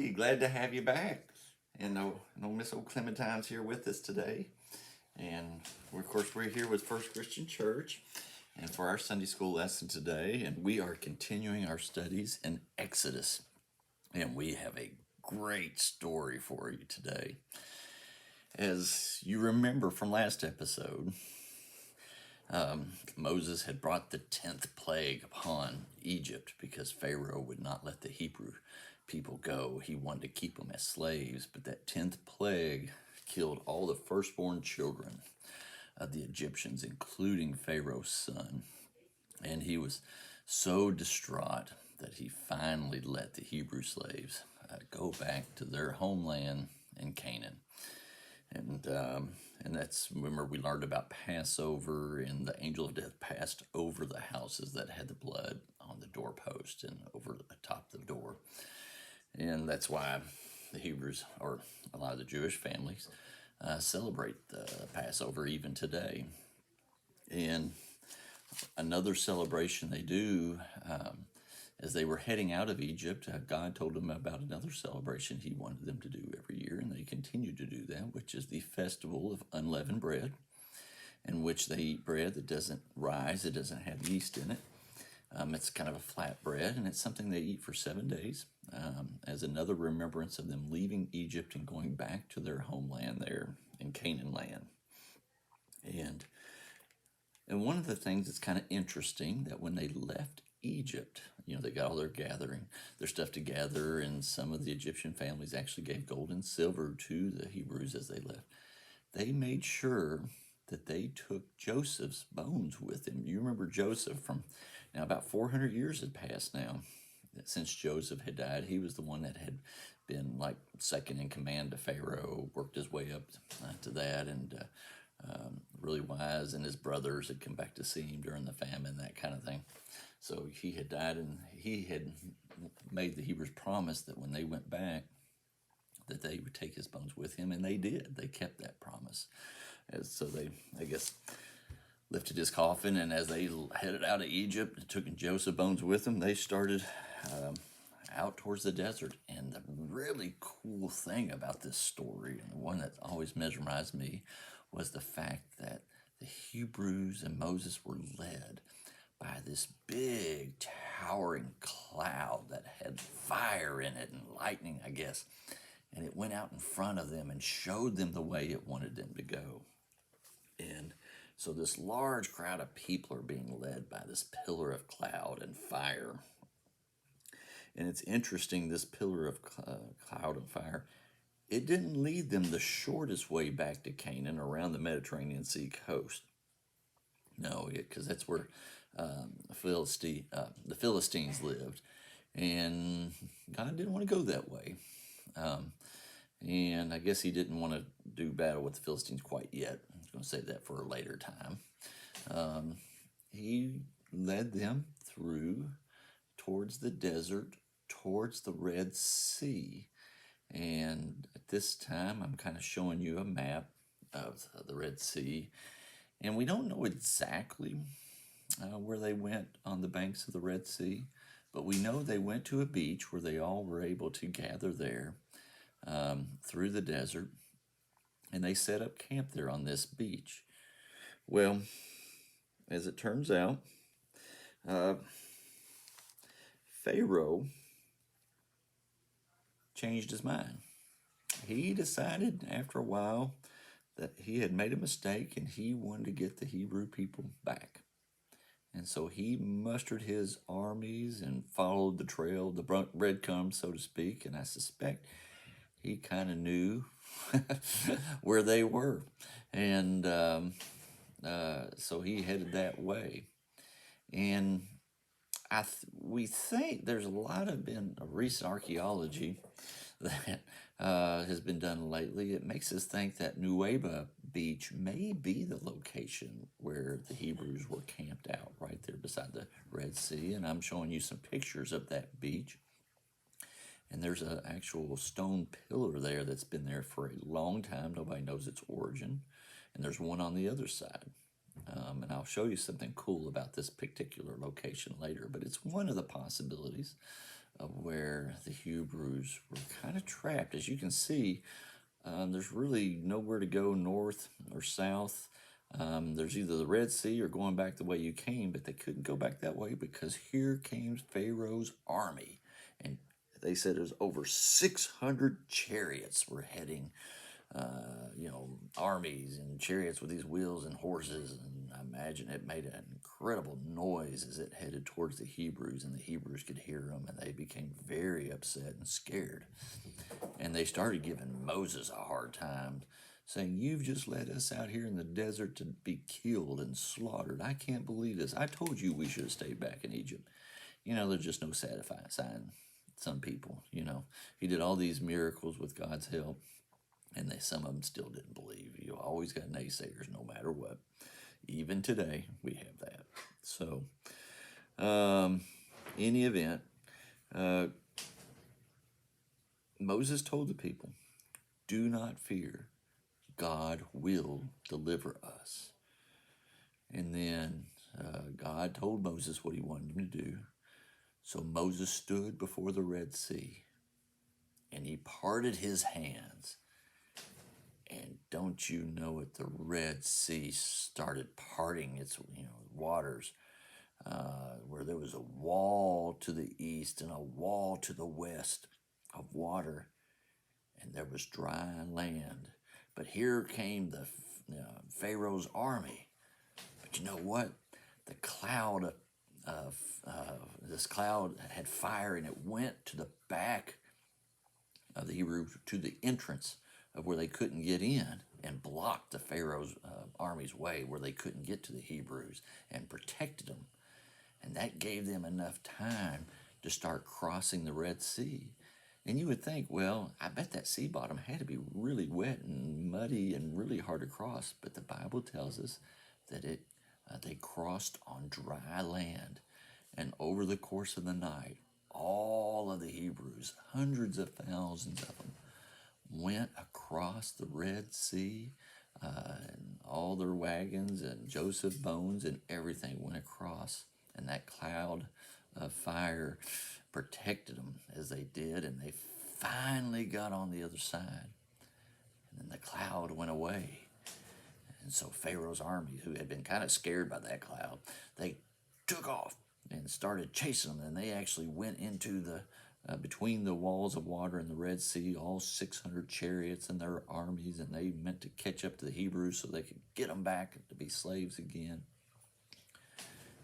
Hey, glad to have you back. And no Miss Old Clementine's here with us today. And of course, we're here with First Christian Church and for our Sunday school lesson today. And we are continuing our studies in Exodus. And we have a great story for you today. As you remember from last episode, Moses had brought the 10th plague upon Egypt because Pharaoh would not let the Hebrew people go. He wanted to keep them as slaves, but that 10th plague killed all the firstborn children of the Egyptians, including Pharaoh's son. And he was so distraught that he finally let the Hebrew slaves go back to their homeland in Canaan. And that's, remember, we learned about Passover, and the angel of death passed over the houses that had the blood on the doorpost and over the top of the door. And that's why the Hebrews, or a lot of the Jewish families, celebrate the Passover even today. And another celebration they do, as they were heading out of Egypt, God told them about another celebration he wanted them to do every year, and they continue to do that, which is the festival of unleavened bread, in which they eat bread that doesn't rise, it doesn't have yeast in it. It's kind of a flat bread, and it's something they eat for 7 days as another remembrance of them leaving Egypt and going back to their homeland there in Canaan land. And one of the things that's kind of interesting, that when they left Egypt, they got all their stuff together, and some of the Egyptian families actually gave gold and silver to the Hebrews as they left. They made sure that they took Joseph's bones with them. You remember Joseph from now about 400 years had passed now since Joseph had died. He was the one that had been like second in command to Pharaoh, worked his way up to that, and really wise, and his brothers had come back to see him during the famine, that kind of thing. So he had died, and he had made the Hebrews promise that when they went back, that they would take his bones with him, and they did. They kept that promise. So they, I guess, lifted his coffin, and as they headed out of Egypt and took Joseph's bones with them, they started out towards the desert. And the really cool thing about this story, and the one that always mesmerized me, was the fact that the Hebrews and Moses were led by this big towering cloud that had fire in it and lightning, I guess. And it went out in front of them and showed them the way it wanted them to go. And so this large crowd of people are being led by this pillar of cloud and fire. And it's interesting, this pillar of cloud and fire, it didn't lead them the shortest way back to Canaan around the Mediterranean Sea coast. No, because that's where the Philistines lived. And God didn't want to go that way. And I guess he didn't want to do battle with the Philistines quite yet. I was going to save that for a later time. He led them through towards the desert, towards the Red Sea. And at this time, I'm kind of showing you a map of the Red Sea. And we don't know exactly where they went on the banks of the Red Sea, but we know they went to a beach where they all were able to gather there through the desert, and they set up camp there on this beach. Well, as it turns out, Pharaoh changed his mind. He decided after a while that he had made a mistake, and he wanted to get the Hebrew people back. And so he mustered his armies and followed the trail, the breadcrumbs, so to speak, and I suspect he kind of knew where they were. And so he headed that way. And we think there's a lot of recent archaeology that has been done lately. It makes us think that Nuweiba Beach may be the location where the Hebrews were camped out, right there beside the Red Sea. And I'm showing you some pictures of that beach. And there's an actual stone pillar there that's been there for a long time. Nobody knows its origin. And there's one on the other side. And I'll show you something cool about this particular location later. But it's one of the possibilities of where the Hebrews were kind of trapped. As you can see, there's really nowhere to go north or south. There's either the Red Sea or going back the way you came, but they couldn't go back that way because here came Pharaoh's army. And they said there's over 600 chariots were heading, armies and chariots with these wheels and horses. And I imagine it made an incredible noise as it headed towards the Hebrews, and the Hebrews could hear them, and they became very upset and scared. And they started giving Moses a hard time, saying, "You've just led us out here in the desert to be killed and slaughtered. I can't believe this. I told you we should have stayed back in Egypt." There's just no satisfying some people. He did all these miracles with God's help, and some of them still didn't believe. You always got naysayers no matter what. Even today, we have that. So, any event, Moses told the people, "Do not fear. God will deliver us." And then God told Moses what he wanted him to do. So Moses stood before the Red Sea, and he parted his hands. And don't you know it, the Red Sea started parting its waters, where there was a wall to the east and a wall to the west of water, and there was dry land. But here came the Pharaoh's army. But you know what? The cloud this cloud had fire, and it went to the back of the Hebrews, to the entrance of where they couldn't get in, and blocked the Pharaoh's army's way where they couldn't get to the Hebrews, and protected them. And that gave them enough time to start crossing the Red Sea. And you would think, well, I bet that sea bottom had to be really wet and muddy and really hard to cross. But the Bible tells us that they crossed on dry land. And over the course of the night, all of the Hebrews, hundreds of thousands of them, went across the Red Sea, and all their wagons and Joseph's bones and everything went across. And that cloud of fire protected them as they did, and they finally got on the other side. And then the cloud went away. And so Pharaoh's army, who had been kind of scared by that cloud, they took off and started chasing them. And they actually went into between the walls of water and the Red Sea, all 600 chariots and their armies, and they meant to catch up to the Hebrews so they could get them back to be slaves again.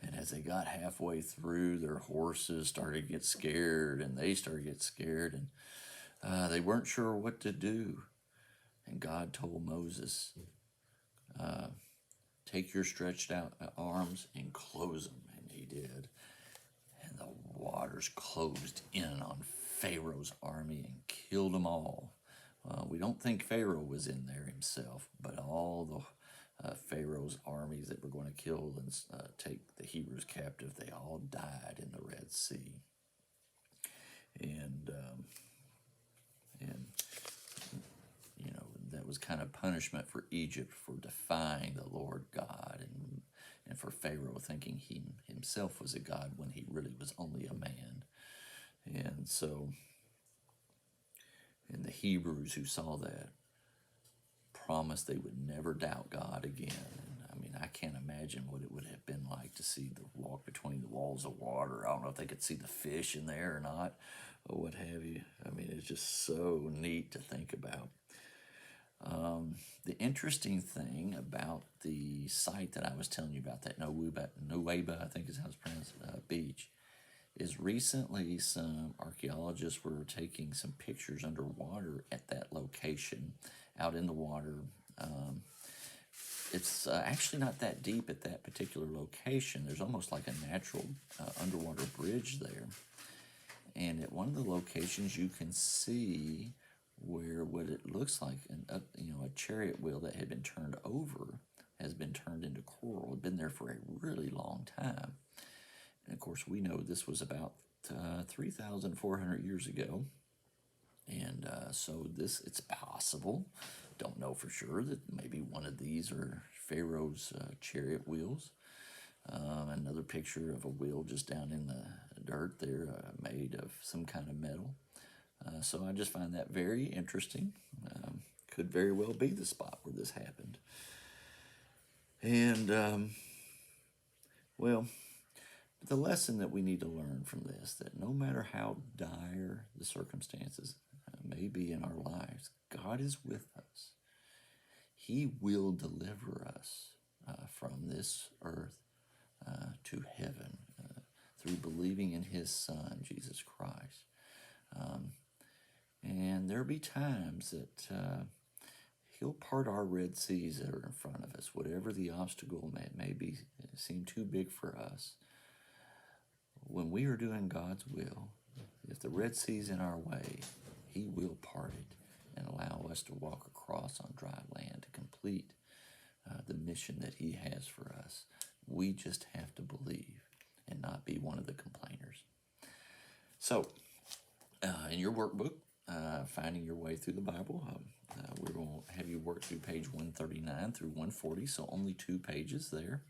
And as they got halfway through, their horses started to get scared, and they started to get scared, and they weren't sure what to do. And God told Moses, "Take your stretched out arms and close them." And he did. And the waters closed in on Pharaoh's army and killed them all. We don't think Pharaoh was in there himself, but all the Pharaoh's armies that were going to kill and take the Hebrews captive, they all died in the Red Sea. And that was kind of punishment for Egypt for defying the Lord God, and for Pharaoh thinking he himself was a god when he really was only a man. And so, and the Hebrews who saw that promised they would never doubt God again. And I mean, I can't imagine what it would have been like to see the walk between the walls of water. I don't know if they could see the fish in there or not, or what have you. I mean, it's just so neat to think about. The interesting thing about the site that I was telling you about, that Nuweiba, I think is how it's pronounced, beach, is recently some archaeologists were taking some pictures underwater at that location, out in the water. It's actually not that deep at that particular location. There's almost like a natural underwater bridge there. And at one of the locations, you can see where what it looks like a chariot wheel that had been turned over has been turned into coral. It had been there for a really long time. And of course, we know this was about 3,400 years ago. And so it's possible, don't know for sure, that maybe one of these are Pharaoh's chariot wheels. Another picture of a wheel just down in dirt. They're made of some kind of metal. So I just find that very interesting. Could very well be the spot where this happened. And, well, the lesson that we need to learn from this, that no matter how dire the circumstances may be in our lives, God is with us. He will deliver us from this earth to heaven through believing in His Son, Jesus Christ. And there'll be times that He'll part our Red Seas that are in front of us, whatever the obstacle may be, seem too big for us. When we are doing God's will, if the Red Sea's in our way, He will part it and allow us to walk across on dry land to complete the mission that He has for us. We just have to believe and not be one of the complainers. So, in your workbook, Finding Your Way Through the Bible, we're going to have you work through page 139 through 140, so only 2 pages there.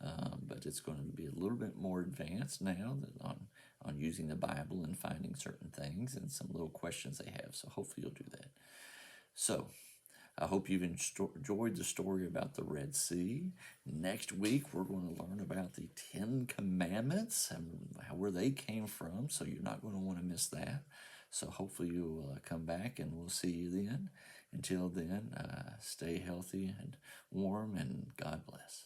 But it's going to be a little bit more advanced now on using the Bible and finding certain things and some little questions they have. So hopefully you'll do that. So I hope you've enjoyed the story about the Red Sea. Next week, we're going to learn about the 10 Commandments and where they came from. So you're not going to want to miss that. So hopefully you'll come back and we'll see you then. Until then, stay healthy and warm, and God bless.